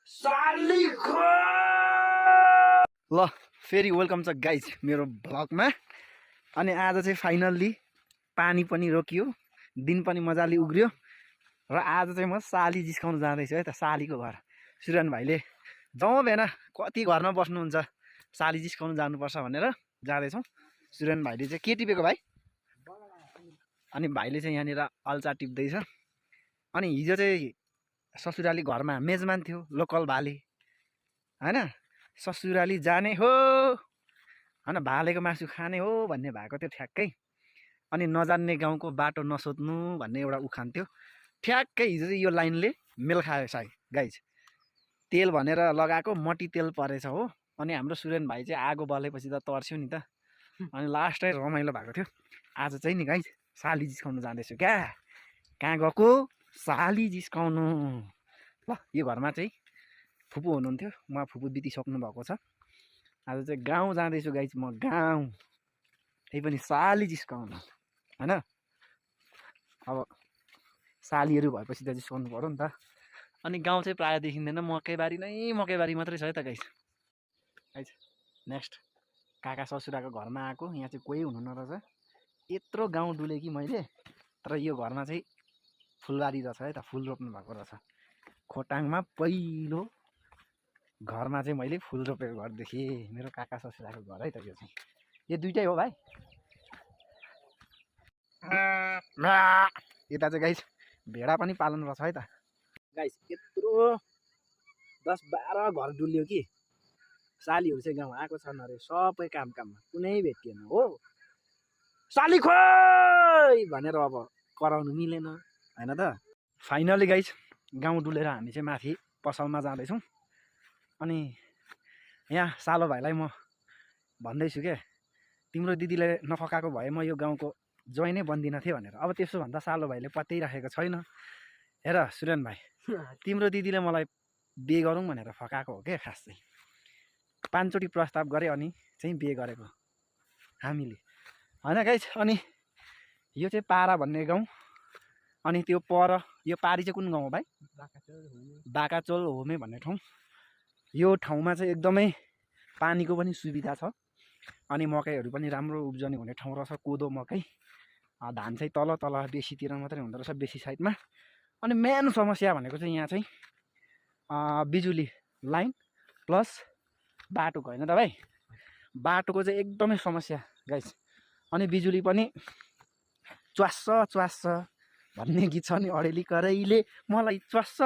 सालीको ल फेरि वेलकम छ गाइज मेरो भ्लगमा। अनि आज चाहिँ फाइनल्ली पानी पनि रोकियो, दिन पनि मजाले उग्रियो र आज चाहिँ म साली जिस्काउन जाँदैछु है त। सालीको घर सुरन भाइले जाउँ भएन कति घरमा बस्नुहुन्छ, साली जिस्काउन जानुपर्छ भनेर जाँदैछौँ। सुरन भाइले चाहिँ के टिपेको भाइ? अनि भाइले चाहिँ यहाँनिर अल्चा टिप्दैछ। अनि हिजो चाहिँ ससुराली घरमा मेजमान थियो, लोकल भाले होइन, ससुराली जाने हो होइन, भालेको मासु खाने हो भन्ने भएको थियो ठ्याक्कै। अनि नजान्ने गाउँको बाटो नसोध्नु भन्ने एउटा उखान थियो। ठ्याक्कै हिजो चाहिँ यो लाइनले मेल खायो सायद गाइज। तेल भनेर लगाएको मटी तेल परेछ हो। अनि हाम्रो सुरेन भाइ चाहिँ आगो बलेपछि त तर्स्यो नि त। अनि लास्ट टाइम रमाइलो भएको थियो। आज चाहिँ नि गाइज साली जिस्काउनु जाँदैछु क्या। कहाँ गएको? साली जिस्काउनु। ल यो घरमा चाहिँ फुपू हुनुहुन्थ्यो, उहाँ फुपू बितिसक्नु भएको छ। आज चाहिँ गाउँ जाँदैछु गाइज म, गाउँ, त्यही पनि साली जिस्काउनु होइन। अब सालीहरू भएपछि त जिस्काउनु पऱ्यो नि त। अनि गाउँ चाहिँ प्रायः देखिँदैन, मकैबारी नै मकैबारी मात्रै छ है त गाइज। गाइज नेक्स्ट काका ससुराको घरमा आएको, यहाँ चाहिँ कोही हुनुहुन्न रहेछ। यत्रो गाउँ डुलेँ कि मैले, तर यो घरमा चाहिँ फुलबारी रहेछ है त, फुल रोप्नु भएको रहेछ। खोटाङमा पहिलो घरमा चाहिँ मैले फुल रोपेको घर देखेँ। मेरो काका ससुराको घर है त यो चाहिँ। यो दुइटै हो भाइ। यता चाहिँ गाइस भेडा पनि पालन रहेछ है त गाइस। यत्रो 10-12 घर डुल्यो कि सालीहरू चाहिँ गाउँ आएको छन् अरे, सबै काममा कुनै भेटिएन हो। साली खोइ भनेर अब कराउनु मिलेन होइन त। फाइनली गाइस गाउँ डुलेर हामी चाहिँ माथि पसलमा जाँदैछौँ। अनि यहाँ सालो भाइलाई म भन्दैछु के, तिम्रो दिदीले नफकाएको भए म यो गाउँको जोइ नै बन्दिनँ थिएँ भनेर। अब त्यसो भन्दा सालो भाइले पत्याइराखेको छैन। हेर सुरेन भाइ, तिम्रो दिदीले मलाई बिहे गरौँ भनेर फकाएको हो क्या खास चाहिँ। 5 चोटि प्रस्ताव गरे अनि चाहिँ बिहे गरेको हामीले होइन गाइस। अनि यो चाहिँ पारा भन्ने गाउँ। अनि त्यो पर यो पारी चाहिँ कुन गाउँ हो भाइ? बाकाचोल होमे भन्ने ठाउँ। यो ठाउँमा चाहिँ एकदमै पानीको पनि सुविधा छ। अनि मकैहरू पनि राम्रो उब्जनी हुने ठाउँ रहेछ, कोदो मकै। धान चाहिँ तल तल बेसीतिर मात्रै हुँदो रहेछ, बेसी साइडमा। अनि मेन समस्या भनेको चाहिँ यहाँ चाहिँ बिजुली लाइन प्लस बाटोको होइन त भाइ। बाटोको चाहिँ एकदमै समस्या गाइस। अनि बिजुली पनि च्वास्स च्वास्स भन्ने गीत छ नि, अडेली करैले मलाई च्वास्स